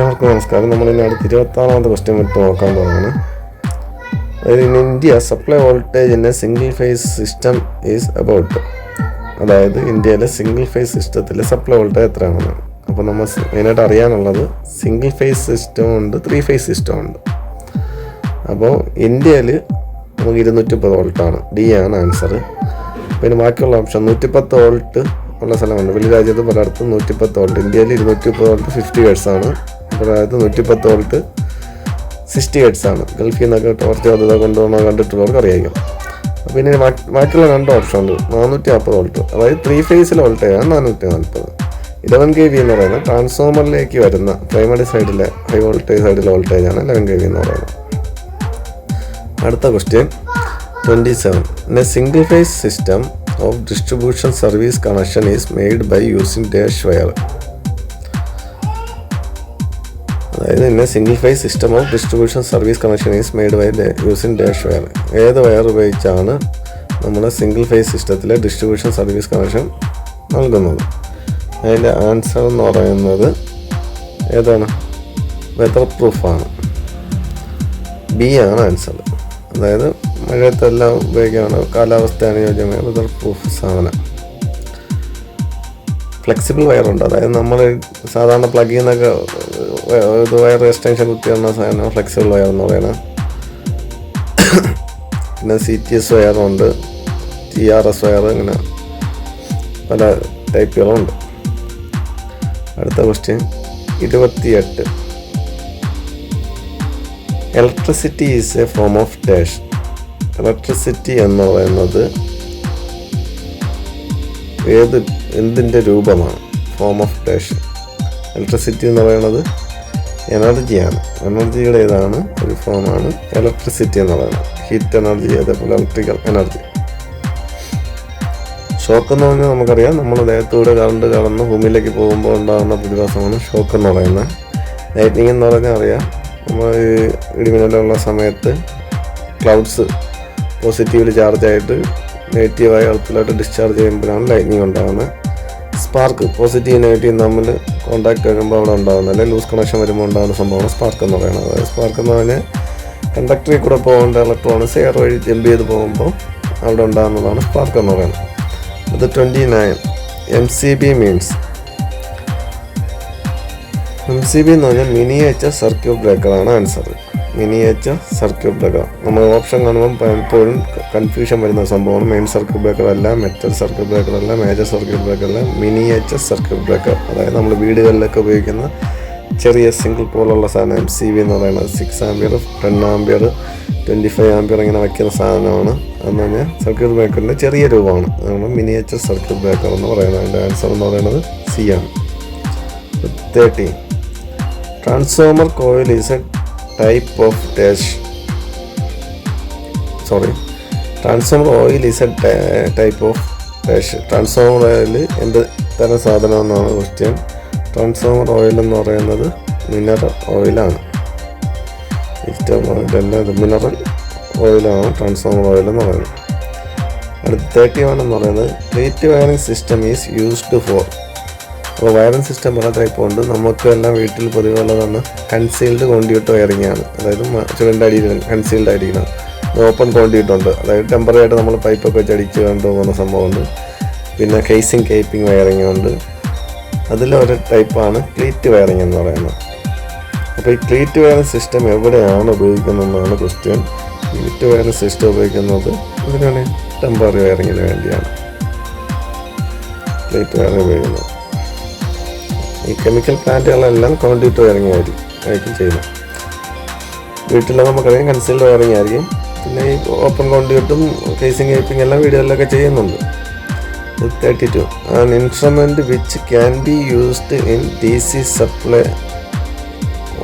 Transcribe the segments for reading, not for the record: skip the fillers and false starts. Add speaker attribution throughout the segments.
Speaker 1: എല്ലാവർക്കും നമസ്കാരം. നമ്മളിനി അടുത്ത് 26ാമത്തെ ക്വസ്റ്റ്യൻ വിട്ട് നോക്കാൻ പോകുന്നത്. അതായത് in India supply voltage in A single phase system is about. അതായത് ഇന്ത്യയിലെ സിംഗിൾ ഫേസ് സിസ്റ്റത്തിലെ സപ്ലൈ വോൾട്ടേജ് എത്രയാണെന്ന്. അപ്പോൾ നമ്മൾ മെയിനായിട്ട് അറിയാനുള്ളത് സിംഗിൾ ഫേസ് സിസ്റ്റം ഉണ്ട്, 3 ഫേസ് സിസ്റ്റം ഉണ്ട്. അപ്പോൾ ഇന്ത്യയിൽ നമുക്ക് 230 വോൾട്ടാണ്, ഡി ആണ് ആൻസർ. പിന്നെ ബാക്കിയുള്ള ഓപ്ഷൻ 110 വോൾട്ട് ഉള്ള സ്ഥലമുണ്ട്. വലിയ രാജ്യത്ത് പലയിടത്തും 110 വോൾട്ട്, ഇന്ത്യയിൽ 230 വോൾട്ട് 50 ഹെർട്സ് ആണ്. അതായത് 110 വോൾട്ട് 60 ഹെർട്സ് ആണ്. ഗൾഫിൽ നിന്നൊക്കെ ടോർച്ച് സാധ്യത കൊണ്ടുപോകണം കണ്ടിട്ടുള്ളവർക്ക് അറിയാം. പിന്നെ ബാക്കിയുള്ള 2 ഓപ്ഷൻ ഉണ്ട്. 440 വോൾട്ട്, അതായത് 3 ഫേസിലെ വോൾട്ടേജാണ് 440. 11 kV എന്ന് പറയുന്നത് ട്രാൻസ്ഫോമറിലേക്ക് വരുന്ന പ്രൈമറി സൈഡിലെ ഹൈ വോൾട്ടേജ് സൈഡിലെ വോൾട്ടേജാണ് 11 kV എന്ന് പറയുന്നത്. അടുത്ത question 27. In a single phase system of distribution service connection is made by using dash wire. അതായത് ഇന്ന single phase system of distribution service connection is made by using dash wire. ഏത് wire ഉപയോഗിച്ചാണ് നമ്മൾ single phase സിസ്റ്റത്തിലെ distribution service connection നൽകുന്നത്? അതിൻ്റെ answer എന്ന് പറയുന്നത് ഏതാണ്? വെതർ പ്രൂഫാണ്. ബി ആണ് ആൻസർ. അതായത് മഴയത്തെല്ലാം ഉപയോഗിക്കാണ്, കാലാവസ്ഥ അനുയോജ്യമായ വെതർ പ്രൂഫ് സാധനം. ഫ്ലെക്സിബിൾ വയറുണ്ട്, അതായത് നമ്മൾ സാധാരണ പ്ലഗ് ചെയ്യുന്നൊക്കെ വയർ എക്സ്റ്റൻഷൻ കുത്തിയുള്ള സാധനം ഫ്ലെക്സിബിൾ വയർ എന്ന് പറയുന്നത്. പിന്നെ CTS വയറുണ്ട്, TRS വയർ, ഇങ്ങനെ പല ടൈപ്പുകളുണ്ട്. അടുത്ത question 28. Electricity is A form of dash. Electricity എന്ന് പറയുന്നത് എന്തിൻ്റെ രൂപമാണ്? Form of dash. ഇലക്ട്രിസിറ്റി എന്ന് പറയുന്നത് എനർജിയാണ്. എനർജിയുടെ ഏതാണ് ഒരു ഫോമാണ് ഇലക്ട്രിസിറ്റി എന്ന് പറയുന്നത്. ഹീറ്റ് എനർജി, അതേപോലെ ഇലക്ട്രിക്കൽ എനർജി. ഷോക്ക് എന്ന് പറഞ്ഞാൽ നമുക്കറിയാം, നമ്മൾ ദേഹത്തൂടെ കറണ്ട് കടന്ന് ഭൂമിയിലേക്ക് പോകുമ്പോൾ ഉണ്ടാകുന്ന പ്രതിഭാസമാണ് ഷോക്ക് എന്ന് പറയുന്നത്. ലൈറ്റ്നിങ് എന്ന് പറഞ്ഞാൽ അറിയാം, നമ്മൾ ഇടിമിന്നലുള്ള സമയത്ത് ക്ലൗഡ്സ് പോസിറ്റീവ്ലി ചാർജായിട്ട് നെഗറ്റീവായ എർത്തിലോട്ട് ഡിസ്ചാർജ് ചെയ്യുമ്പോഴാണ് ലൈറ്റ്നിങ് ഉണ്ടാകുന്നത്. സ്പാർക്ക്, പോസിറ്റീവ് നെഗറ്റീവ് തമ്മിൽ കോൺടാക്ട് വരുമ്പോൾ അവിടെ ഉണ്ടാകുന്നത്, അല്ലെങ്കിൽ ലൂസ് കണക്ഷൻ വരുമ്പോൾ ഉണ്ടാകുന്ന സംഭവമാണ് സ്പാർക്ക് എന്ന് പറയുന്നത്. അതായത് സ്പാർക്ക് എന്ന് പറഞ്ഞാൽ കണ്ടക്ടറിൽ കൂടെ പോകേണ്ട ഇലക്ട്രോൺസ് എയർ വഴി ജമ്പ് ചെയ്ത് പോകുമ്പോൾ അവിടെ ഉണ്ടാകുന്നതാണ് സ്പാർക്ക് എന്ന് പറയുന്നത്. അത് 29. MCB means. MCB എന്ന് പറഞ്ഞാൽ മിനിയേച്ചർ സർക്യൂട്ട് ബ്രേക്കറാണ് ആൻസർ. Miniature circuit breaker. നമ്മൾ ഓപ്ഷൻ കാണുമ്പോൾ പലപ്പോഴും കൺഫ്യൂഷൻ വരുന്ന സംഭവമാണ്. മെയിൻ സർക്യൂട്ട് ബ്രേക്കർ അല്ല, മെറ്റൽ സർക്യൂട്ട് ബ്രേക്കർ അല്ല, മേജർ സർക്യൂട്ട് ബ്രേക്കർ അല്ല, മിനിയേച്ചർ സർക്യൂട്ട് ബ്രേക്കർ. അതായത് നമ്മൾ വീടുകളിലൊക്കെ ഉപയോഗിക്കുന്ന ചെറിയ സിംഗിൾ പോലുള്ള സാധനം MCB എന്ന് പറയുന്നത്. 6 ആംപിയർ, 10 ആംപിയർ, 25 ആംപിയർ ഇങ്ങനെ വയ്ക്കുന്ന സാധനമാണ്. അതെന്ന് പറഞ്ഞാൽ സർക്യൂട്ട് ബ്രേക്കറിൻ്റെ ചെറിയ രൂപമാണ്. അതാണ് മിനിയേച്ചർ സർക്യൂട്ട് ബ്രേക്കർ എന്ന് പറയുന്നത്. അതിൻ്റെ ആൻസർ എന്ന് പറയുന്നത് C ആണ്. 30. Transformer coil is A type of dash. Transformer oil is A type of dash. Transformer oil എന്ത് തരം സാധനം എന്നാണ് ക്വസ്റ്റ്യൻ. ട്രാൻസ്ഫോമർ ഓയിൽ എന്ന് പറയുന്നത് മിനറൽ ഓയിലാണ്. മിനറൽ ഓയിലാണ് ട്രാൻസ്ഫോമർ ഓയിൽ എന്ന് പറയുന്നത്. അടുത്ത 31 എന്ന് പറയുന്നത് plate wiring system is used for. അപ്പോൾ വയറിംഗ് സിസ്റ്റം പല ടൈപ്പ് ഉണ്ട്. നമുക്ക് എല്ലാം വീട്ടിൽ പൊതുവെയുള്ളതാണ് കൺസീൽഡ് കോണ്ടിയൂട്ട് വയറിംഗ് ആണ്. അതായത് ചുവൻ്റെ അടിയിൽ കൺസീൽഡ് ആയിരിക്കണം. ഓപ്പൺ കോണ്ടിയൂട്ട് ഉണ്ട്, അതായത് ടെമ്പററി ആയിട്ട് നമ്മൾ പൈപ്പൊക്കെ വെച്ച് അടിച്ച് കൊണ്ടുപോകുന്ന സംഭവമുണ്ട്. പിന്നെ കേപ്പിംഗ് വയറിംഗ് ഉണ്ട്. അതിലൊരു ടൈപ്പാണ് ക്ലീറ്റ് വയറിംഗ് എന്ന് പറയുന്നത്. അപ്പോൾ ഈ ക്ലീറ്റ് വയറിംഗ് സിസ്റ്റം എവിടെയാണ് ഉപയോഗിക്കുന്നതെന്നാണ് ക്വസ്റ്റ്യൻ. ക്ലീറ്റ് വയറിംഗ് സിസ്റ്റം ഉപയോഗിക്കുന്നത് ഇതിനാണ്, ടെമ്പററി വയറിങ്ങിന് വേണ്ടിയാണ് ക്ലീറ്റ് വയറിംഗ് ഉപയോഗിക്കുന്നത്. ഈ കെമിക്കൽ പ്ലാന്റുകളെല്ലാം കോണ്ടിയൂട്ട് വയറിംഗ് ആയിരിക്കും ചെയ്യുന്നത്. വീട്ടിൽ നമുക്കറിയാം കൺസീൽഡ് വയറിംഗ് ആയിരിക്കും. പിന്നെ ഈ ഓപ്പൺ കോണ്ടിയൂട്ടും കേപ്പിംഗ് എല്ലാം വീടുകളിലൊക്കെ ചെയ്യുന്നുണ്ട്. 32. An instrument which can be used in DC supply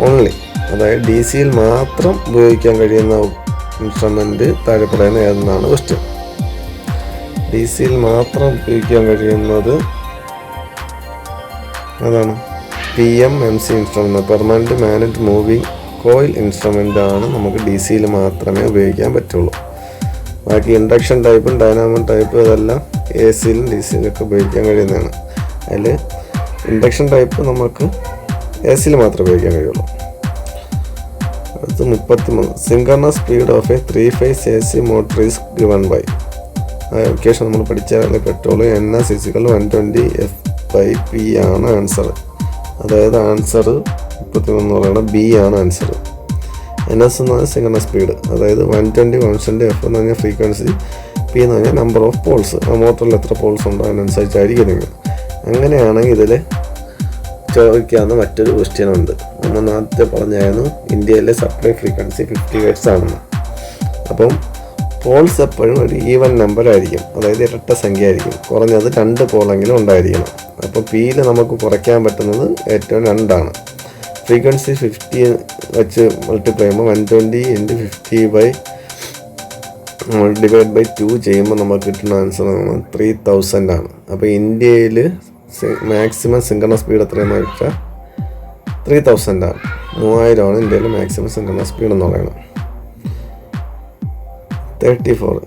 Speaker 1: only. അതായത് DCയിൽ മാത്രം ഉപയോഗിക്കാൻ കഴിയുന്ന ഇൻസ്ട്രുമെൻ്റ് താഴെ പറയുന്ന ഏതെന്നാണ് ക്വസ്റ്റ്യൻ. DCയിൽ മാത്രം ഉപയോഗിക്കാൻ കഴിയുന്നത് അതാണ് PMMC instrument. Permanent magnet moving coil instrument ആണ്. നമുക്ക് DCയിൽ മാത്രമേ ഉപയോഗിക്കാൻ പറ്റുള്ളൂ. ബാക്കി ഇൻഡക്ഷൻ ടൈപ്പും ഡൈനാമോ ടൈപ്പും ഇതെല്ലാം AC-യിലും DC-യിലൊക്കെ ഉപയോഗിക്കാൻ കഴിയുന്നതാണ്. അതിൽ ഇൻഡക്ഷൻ ടൈപ്പ് നമുക്ക് AC മാത്രമേ ഉപയോഗിക്കാൻ കഴിയുള്ളൂ. അടുത്ത് 33 synchronous speed of a 3-phase AC motor is given by. ആ ലൊക്കേഷൻ നമ്മൾ പഠിച്ചാൽ പെട്രോൾ NS = 120 F/P ആണ് ആൻസർ. അതായത് ആൻസർ 33 എന്ന് പറയുന്നത് B ആണ് ആൻസർ. NS എന്ന് പറഞ്ഞാൽ സിങ്കർണസ് സ്പീഡ്, അതായത് 120 കോൺസ്റ്റൻറ്റ്, F എന്ന് പറഞ്ഞാൽ ഫ്രീക്വൻസി, P എന്ന് പറഞ്ഞാൽ നമ്പർ ഓഫ് പോൾസ്. ആ മോട്ടറിൽ എത്ര പോൾസ് ഉണ്ടോ അതിനനുസരിച്ചായിരിക്കും നിങ്ങൾ. അങ്ങനെയാണെങ്കിൽ ഇതിൽ ചോദിക്കാവുന്ന മറ്റൊരു ക്വസ്റ്റ്യൻ ഉണ്ട്. നമ്മൾ നേരത്തെ പറഞ്ഞായിരുന്നു ഇന്ത്യയിലെ സപ്ലൈ ഫ്രീക്വൻസി 50 Hz ആണെന്ന്. അപ്പം പോൾസ് എപ്പോഴും ഒരു ഈവൻ നമ്പർ ആയിരിക്കും, അതായത് ഇരട്ട സംഖ്യ ആയിരിക്കും. കുറഞ്ഞത് 2 പോളെങ്കിലും ഉണ്ടായിരിക്കണം. അപ്പോൾ Pയിൽ നമുക്ക് കുറയ്ക്കാൻ പറ്റുന്നത് ഏറ്റവും 2 ആണ്. ഫ്രീക്വൻസി 50 വെച്ച് മൾട്ടിപ്ലൈ ചെയ്യുമ്പോൾ 120 × 50 ഡിവൈഡ് ബൈ 2 ചെയ്യുമ്പോൾ നമുക്ക് കിട്ടുന്ന ആൻസർ 3000 ആണ്. അപ്പോൾ ഇന്ത്യയിൽ മാക്സിമം സിങ്കർണസ് സ്പീഡ് എത്രയെന്ന് വെച്ചാൽ 3000 ആണ്. 3000 ആണ് ഇന്ത്യയിലെ മാക്സിമം സിങ്കർണസ് സ്പീഡ് എന്ന് പറയുന്നത്. 34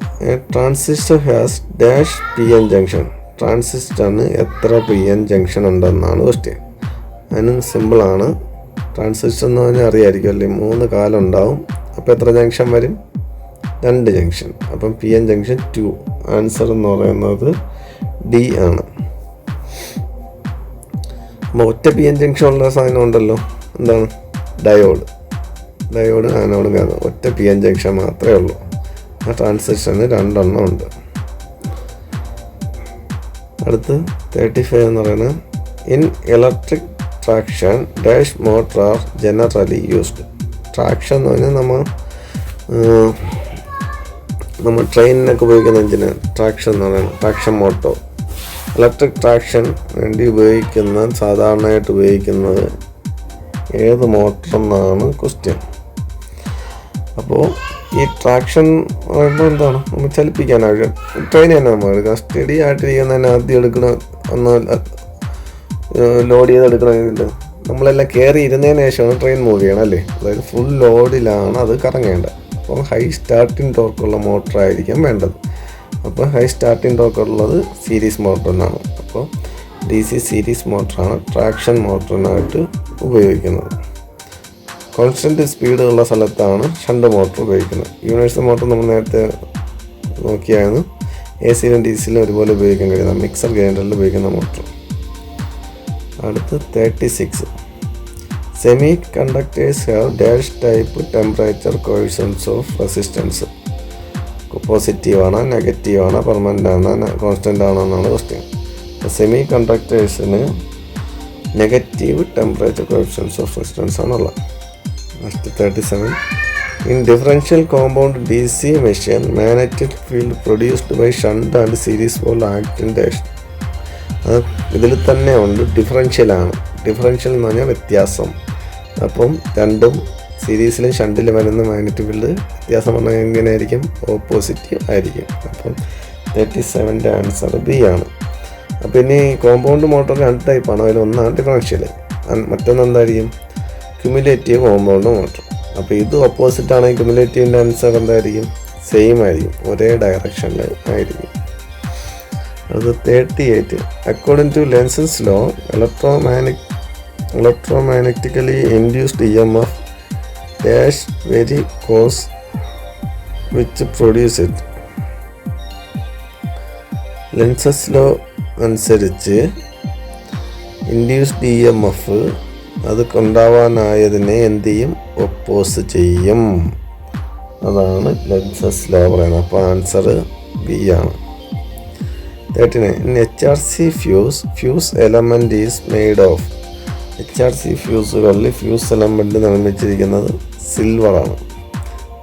Speaker 1: transistor has dash PN junction. ട്രാൻസിസ്റ്ററിന് എത്ര PN ജംഗ്ഷൻ ഉണ്ടെന്നാണ് ക്വസ്റ്റ്യൻ. അതിന് സിമ്പിളാണ്. ട്രാൻസിസ്റ്റർ എന്ന് പറഞ്ഞാൽ അറിയാമായിരിക്കും അല്ലേ, 3 കാലം ഉണ്ടാവും. അപ്പോൾ എത്ര ജംഗ്ഷൻ വരും? 2 ജംഗ്ഷൻ. അപ്പം PN ജംഗ്ഷൻ 2. ആൻസർ എന്ന് പറയുന്നത് D ആണ്. അപ്പോൾ ഒറ്റ PN ജംഗ്ഷൻ ഉള്ള സാധനം ഉണ്ടല്ലോ, എന്താണ്? Diode anode cathode. ഒറ്റ PN ജംഗ്ഷൻ മാത്രമേ ഉള്ളൂ. ആ ട്രാൻസിസ്റ്ററിന് 2 എണ്ണം ഉണ്ട്. അടുത്ത് 35 എന്ന് പറയുന്നത് in electric traction dash motor are generally used. Traction എന്ന് പറഞ്ഞാൽ നമ്മൾ ട്രെയിനിനൊക്കെ ഉപയോഗിക്കുന്ന എഞ്ചിന് ട്രാക്ഷൻ എന്ന് പറയുന്നത് ട്രാക്ഷൻ മോട്ടോർ. ഇലക്ട്രിക് ട്രാക്ഷൻ വേണ്ടി സാധാരണയായിട്ട് ഉപയോഗിക്കുന്നത് ഏത് മോട്ടർ എന്നാണ് ക്വസ്റ്റ്യൻ. അപ്പോൾ ഈ ട്രാക്ഷൻ പറയുമ്പോൾ എന്താണ്? നമ്മൾ ചലിപ്പിക്കാനാണ്. ട്രെയിൻ തന്നെ നമ്മൾ എടുക്കുക, സ്റ്റഡി ആയിട്ടിരിക്കുന്നതിന് ആദ്യം എടുക്കണ ഒന്ന് ലോഡ് ചെയ്തെടുക്കണമെങ്കിൽ നമ്മളെല്ലാം കയറി ഇരുന്നതിന് ശേഷമാണ് ട്രെയിൻ മൂവ് ചെയ്യണം അല്ലേ. അതായത് ഫുൾ ലോഡിലാണ് അത് കറങ്ങേണ്ടത്. അപ്പോൾ ഹൈ സ്റ്റാർട്ടിങ് ടോർക്കുള്ള മോട്ടറായിരിക്കും വേണ്ടത്. അപ്പോൾ ഹൈ സ്റ്റാർട്ടിങ് ടോർക്കുള്ളത് സീരീസ് മോട്ടർ എന്നാണ്. അപ്പോൾ DC സീരീസ് മോട്ടറാണ് ട്രാക്ഷൻ മോട്ടറിനായിട്ട് ഉപയോഗിക്കുന്നത്. കോൺസ്റ്റൻറ്റ് സ്പീഡുള്ള സ്ഥലത്താണ് ഷണ്ട് മോട്ടർ ഉപയോഗിക്കുന്നത്. യൂണിവേഴ്സൽ മോട്ടർ നമ്മൾ നേരത്തെ നോക്കിയായിരുന്നു. AC-ലും DC-ലും ഒരുപോലെ ഉപയോഗിക്കാൻ കഴിയുന്ന മിക്സർ ഗ്രൈൻഡറിൽ ഉപയോഗിക്കുന്ന മോട്ടർ. അടുത്ത് 36 semiconductors have dash type temperature coefficients of resistance. പോസിറ്റീവാണ്, നെഗറ്റീവാണ്, പെർമനൻ്റ് ആണ്, കോൺസ്റ്റൻ്റ് ആണോ എന്നാണ് ക്വസ്റ്റ്യൻ. സെമി കണ്ടക്ടേഴ്സിന് negative temperature coefficients of resistance ആണുള്ളത്. Next 37 in differential compound DC machine magnetic field produced by shunt and series pole act in dash. അത് ഇതിൽ തന്നെ ഉണ്ട്. ഡിഫറൻഷ്യലാണ്. ഡിഫറൻഷ്യൽ എന്ന് പറഞ്ഞാൽ വ്യത്യാസം. അപ്പം രണ്ടും സീരീസിലും ഷണ്ടിലും വരുന്ന മാഗ്നറ്റിക് ഫീൽഡ് വ്യത്യാസം പറഞ്ഞാൽ എങ്ങനെയായിരിക്കും? ഓപ്പോസിറ്റീവ് ആയിരിക്കും. അപ്പം 37ൻ്റെ ആൻസർ B ആണ്. അപ്പം ഇനി കോമ്പൗണ്ട് മോട്ടോർ 2 ടൈപ്പാണ്. അതിൽ ഒന്നാണ് ഡിഫറൻഷ്യൽ, മറ്റൊന്ന് എന്തായിരിക്കും? Cumulative compound motor. അപ്പോൾ ഇത് ഓപ്പോസിറ്റ് ആണെങ്കിൽ ക്യുമുലേറ്റീവിൻ്റെ ആൻസർ എന്തായിരിക്കും? സെയിം ആയിരിക്കും, ഒരേ ഡയറക്ഷനിൽ ആയിരിക്കും. അത് 38 according to Lenz's law electromagnetically induced EMF dash very cause which produce it. Lenz's law അനുസരിച്ച് ഇൻഡ്യൂസ്ഡ് EMF അത് ഉണ്ടാവാനായതിനെ എന്ത് ചെയ്യും? ഒപ്പോസ് ചെയ്യും. അതാണ് ലെൻസസ് ലോ പറയുന്നത്. അപ്പോൾ ആൻസർ B ആണ്. 39 HRC fuse element is made of. HRC ഫ്യൂസുകളിൽ ഫ്യൂസ് എലമെൻറ്റ് നിർമ്മിച്ചിരിക്കുന്നത് സിൽവറാണ്.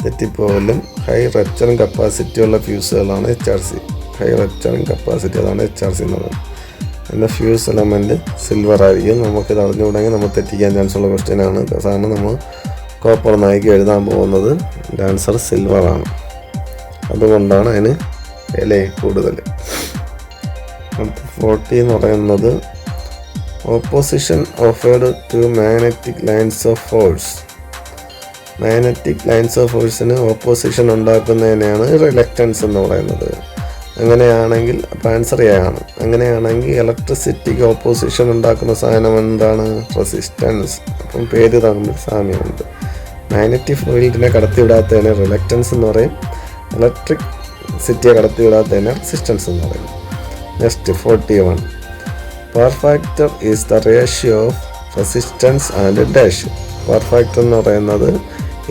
Speaker 1: തെറ്റിപ്പോലും ഹൈ റപ്ചറിങ് കപ്പാസിറ്റി ഉള്ള ഫ്യൂസുകളാണ് HRC. ഹൈ റപ്ചറിങ് കപ്പാസിറ്റി, അതാണ് HRC എന്ന് പറയുന്നത്. അതിൻ്റെ ഫ്യൂസ് എലമെൻറ്റ് സിൽവർ ആയിരിക്കും. നമുക്കിത് അറിഞ്ഞുകൂടെങ്കിൽ നമുക്ക് തെറ്റിക്കാൻ ചാൻസ് ഉള്ള ക്വസ്റ്റ്യനാണ്. സാധാരണ നമ്മൾ കോപ്പർ നായിക്ക് എഴുതാൻ പോകുന്നത്. എൻ്റെ ആൻസർ സിൽവറാണ്. അതുകൊണ്ടാണ് അതിന് വില കൂടുതൽ. 40 എന്ന് പറയുന്നത് opposition offered to magnetic lines of force. Magnetic lines of ഫോഴ്സിന് ഓപ്പോസിഷൻ ഉണ്ടാക്കുന്നതിനെയാണ് റിലക്റ്റൻസ് എന്ന് പറയുന്നത്. അങ്ങനെയാണെങ്കിൽ അപ്പോൾ ആൻസർ എ ആണ്. അങ്ങനെയാണെങ്കിൽ ഇലക്ട്രിസിറ്റിക്ക് ഓപ്പോസിഷൻ ഉണ്ടാക്കുന്ന സാധനം എന്താണ്? റെസിസ്റ്റൻസ്. അപ്പം പേര് തമ്മിൽ സാമ്യമുണ്ട്. മാഗ്നറ്റിക് ഫീൽഡിനെ കടത്തിവിടാത്തതിനെ റിലക്റ്റൻസ് എന്ന് പറയും. ഇലക്ട്രിക് സിറ്റിയെ കടത്തിവിടാത്തതിനെ റെസിസ്റ്റൻസ് എന്ന് പറയും. Next 41. Power factor is the ratio of resistance and dash. Power factor എന്ന് പറയുന്നത്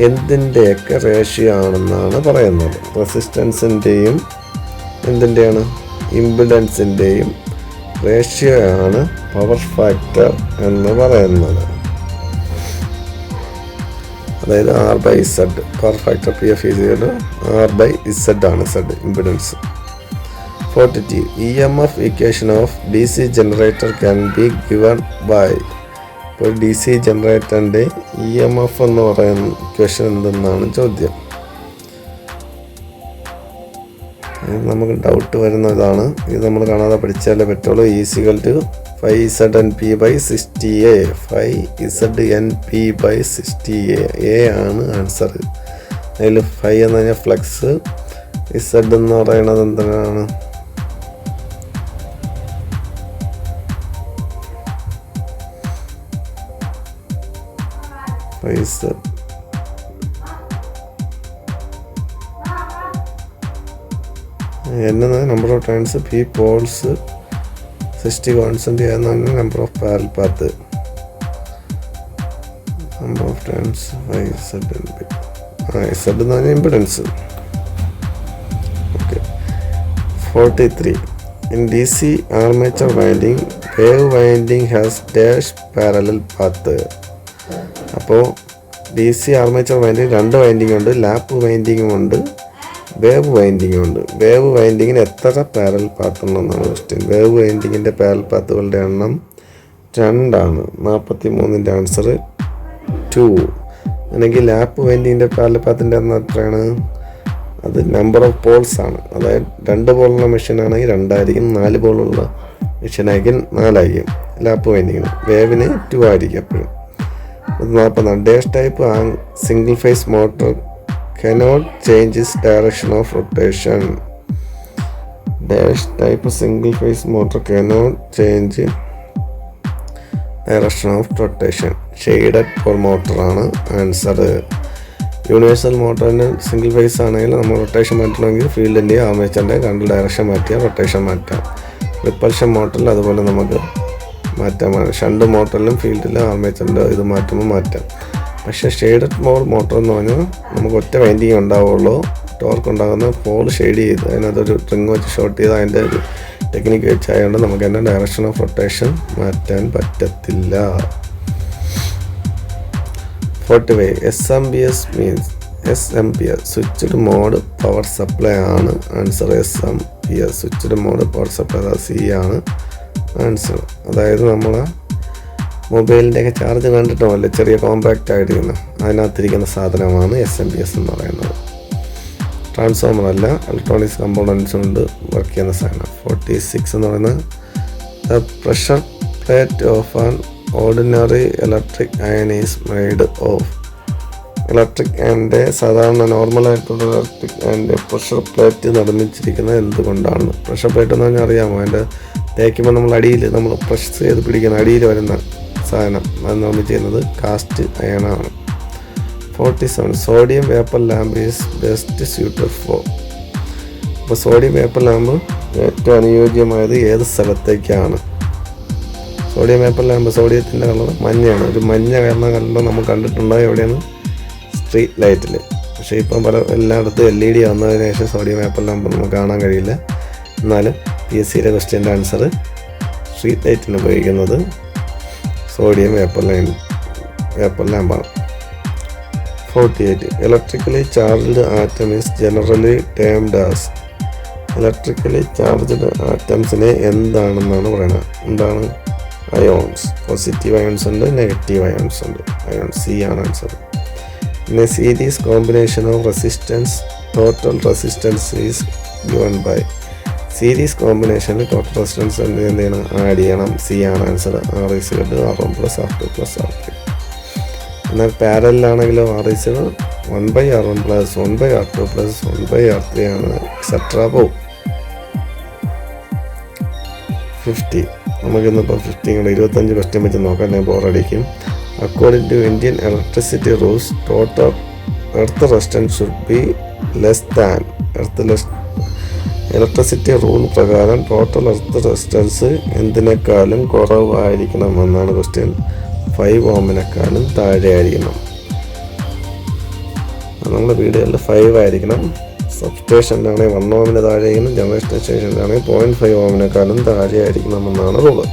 Speaker 1: എന്തിൻ്റെയൊക്കെ റേഷ്യോ ആണെന്നാണ് പറയുന്നത്. റെസിസ്റ്റൻസിൻ്റെയും എന്തിൻ്റെയാണ്? ഇമ്പിഡൻസിൻ്റെയും റേഷ്യോ ആണ് പവർ ഫാക്ടർ എന്ന് പറയുന്നത്. അതായത് R/Z. Power factor PF R/Z ആണ്. Z impedance. 42. EMF equation of DC generator can be given by. ഇപ്പോൾ DC ജനറേറ്ററിൻ്റെ EMF എന്ന് പറയുന്ന ഇക്വേഷൻ എന്തെന്നാണ് ചോദ്യം. നമുക്ക് ഡൗട്ട് വരുന്നതാണ്. ഇത് നമ്മൾ കാണാതെ പഠിച്ചാലേ പറ്റുള്ളൂ. E=5ZNP/60A. 5ZNP/60A. A ആണ് ആൻസർ. അതിൽ 5 എന്ന് പറഞ്ഞാൽ ഫ്ലക്സ്, Z എന്ന് പറയുന്നത് എന്താണ്? എന്നത് number of turns, P poles, 60 constant എന്നാണ് number of parallel path. Number of turns ZNP. Z എന്ന് പറഞ്ഞാൽ impedance. Okay. 43. In DC armature winding, wave winding has dash parallel path. അപ്പോൾ DC ആർമേച്ചർ വൈൻഡിങ് 2 വൈൻഡിങ് ഉണ്ട്. Lap വൈൻഡിങ്ങും ഉണ്ട്, wave വൈൻഡിങ്ങും ഉണ്ട്. Wave വൈൻഡിങ്ങിന് എത്ര parallel path ഉണ്ടെന്നാണ് question. Wave വൈൻഡിങ്ങിൻ്റെ parallel പാത്തുകളുടെ എണ്ണം 2 ആണ്. 43ൻ്റെ ആൻസർ 2. അല്ലെങ്കിൽ ലാപ്പ് വൈൻഡിങ്ങിൻ്റെ പാരലൽ പാത്തിൻ്റെ എണ്ണം എത്രയാണ്? അത് നമ്പർ ഓഫ് പോൾസ് ആണ്. അതായത് 2 പോളുള്ള മെഷീനാണെങ്കിൽ 2 ആയിരിക്കും, 4 പോളുള്ള മെഷീനായിരിക്കും 4 ആയിരിക്കും ലാപ്പ് വൈൻഡിങ്ങിന്. വേവിന് 2 ആയിരിക്കും എപ്പോഴും. 40. Dash type single phase motor cannot change its direction of rotation. Dash type single phase motor cannot change direction of rotation. Shaded pole motor ആണ് ആൻസർ. യൂണിവേഴ്സൽ മോട്ടറിന് സിംഗിൾ ഫേസ് ആണെങ്കിൽ നമ്മൾ rotation മാറ്റണമെങ്കിൽ ഫീൽഡിൻ്റെ ആർമേച്ചറിൻ്റെ കണ്ട് ഡയറക്ഷൻ മാറ്റിയാൽ rotation മാറ്റാം. Repulsion മോട്ടറിൽ അതുപോലെ നമുക്ക് മാറ്റാം. ഷണ്ട് മോട്ടറിലും ഫീൽഡിലും ആർമേച്ചറിൻ്റെ ഇത് മാറ്റുമ്പോൾ മാറ്റാം. പക്ഷേ ഷെയ്ഡഡ് മോട്ടർ എന്ന് പറഞ്ഞാൽ നമുക്ക് ഒറ്റ വൈൻഡിങ് ഉണ്ടാവുള്ളൂ. ടോർക്ക് ഉണ്ടാകുന്ന പോൾ ഷെയ്ഡ് ചെയ്ത് അതിനകത്തൊരു ട്രിങ് വെച്ച് ഷോർട്ട് ചെയ്ത് അതിൻ്റെ ഒരു ടെക്നിക്ക് വെച്ചായതുകൊണ്ട് നമുക്ക് അതിൻ്റെ ഡയറക്ഷൻ ഓഫ് റൊട്ടേഷൻ മാറ്റാൻ പറ്റത്തില്ല. 45. SMPS means SMPS switched mode power supply ആണ് answer. SMPS switched mode power supply C ആണ് ആൻസർ. അതായത് നമ്മളെ മൊബൈലിൻ്റെയൊക്കെ ചാർജ് കണ്ടിട്ടുമല്ലേ, ചെറിയ കോമ്പാക്റ്റ് ആയിട്ടിരിക്കുന്ന അതിനകത്തിരിക്കുന്ന സാധനമാണ് SMPS എന്ന് പറയുന്നത്. ട്രാൻസ്ഫോമർ അല്ല, ഇലക്ട്രോണിക്സ് കമ്പോണൻസ് കൊണ്ട് വർക്ക് ചെയ്യുന്ന സാധനം. 46 എന്ന് പറയുന്നത് the pressure plate of an ordinary electric iron is made of. Electric അയണിൻ്റെ സാധാരണ നോർമലായിട്ടുള്ള ഇലക്ട്രിക് അയണിൻ്റെ പ്രഷർ പ്ലേറ്റ് നിർമ്മിച്ചിരിക്കുന്നത് എന്തുകൊണ്ടാണ്? പ്രഷർ പ്ലേറ്റ് എന്ന് പറഞ്ഞാൽ അറിയാമോ? അതിൻ്റെ തേക്കുമ്പോൾ നമ്മൾ അടിയിൽ നമ്മൾ പ്രഷർ ചെയ്ത് പിടിക്കുന്ന അടിയിൽ വരുന്ന സാധനം അത് നിർമ്മിച്ചിരുന്നത് കാസ്റ്റ് അയണാണ്. 47. Sodium vapour lamp is best suited for. അപ്പോൾ സോഡിയം വേപ്പർ ലാമ്പ് ഏറ്റവും അനുയോജ്യമായത് ഏത് സ്ഥലത്തേക്കാണ്? സോഡിയം വേപ്പർ ലാമ്പ് സോഡിയത്തിൻ്റെ കളർ മഞ്ഞയാണ്. ഒരു മഞ്ഞ വരുന്ന കളർ നമ്മൾ കണ്ടിട്ടുണ്ടോ എവിടെയാണ്? സ്ട്രീറ്റ് ലൈറ്റിൽ. പക്ഷേ ഇപ്പം എല്ലായിടത്തും LED വന്നതിന് ശേഷം സോഡിയം വേപ്പർ ലാമ്പ് നമുക്ക് കാണാൻ കഴിയില്ല. എന്നാലും PSCയുടെ ക്വസ്റ്റ്യൻ്റെ ആൻസർ സ്ട്രീറ്റ് ലൈറ്റിന് ഉപയോഗിക്കുന്നത് സോഡിയം വേപ്പർ ലാമ്പാണ്. 48. Electrically charged atom is generally termed as. Electrically charged ആറ്റംസിനെ എന്താണെന്നാണ് പറയുന്നത്? എന്താണ്? അയോൺസ്. പോസിറ്റീവ് അയോൺസ് ഉണ്ട്, നെഗറ്റീവ് അയോൺസ് ഉണ്ട്. അയോൺ C ആണ് ആൻസർ. പിന്നെ series combination of resistance total resistance is given by. Series കോമ്പിനേഷനിൽ ടോട്ടൽ റെസിസ്റ്റൻസ് എന്ത് ചെയ്യണം? ആഡ് ചെയ്യണം. C ആണ് ആൻസർ. R=R1+R2+R3. എന്നാൽ പാരലാണെങ്കിലോ R=1/R1+1/R2+1/R3 ആണ് എക്സെട്രാ പോവും. 50. നമുക്കിന്നിപ്പോൾ 25 ക്വസ്റ്റ്യൻ വെച്ച് നോക്കാൻ ഞാൻ ബോറടിക്കും. According to Indian electricity rules total earth resistance should be less than electricity rule പ്രകാരം ടോട്ടൽ എർത്ത് റെസിസ്റ്റൻസ് എന്തിനേക്കാളും കുറവായിരിക്കണം എന്നാണ് ക്വസ്റ്റ്യൻ. 5 ഓമിനേക്കാളും താഴെ ആയിരിക്കണം. നമ്മുടെ വീടുകളിൽ 5 ആയിരിക്കണം. സബ്സ്റ്റേഷനിലാണെങ്കിൽ 1 ഓമിന് താഴെ ആയിരിക്കണം. ജനറേഷൻ സ്റ്റേഷനിലാണെങ്കിൽ 0.5 ഓമിനേക്കാളും താഴെ ആയിരിക്കണം എന്നാണ് റൂള്.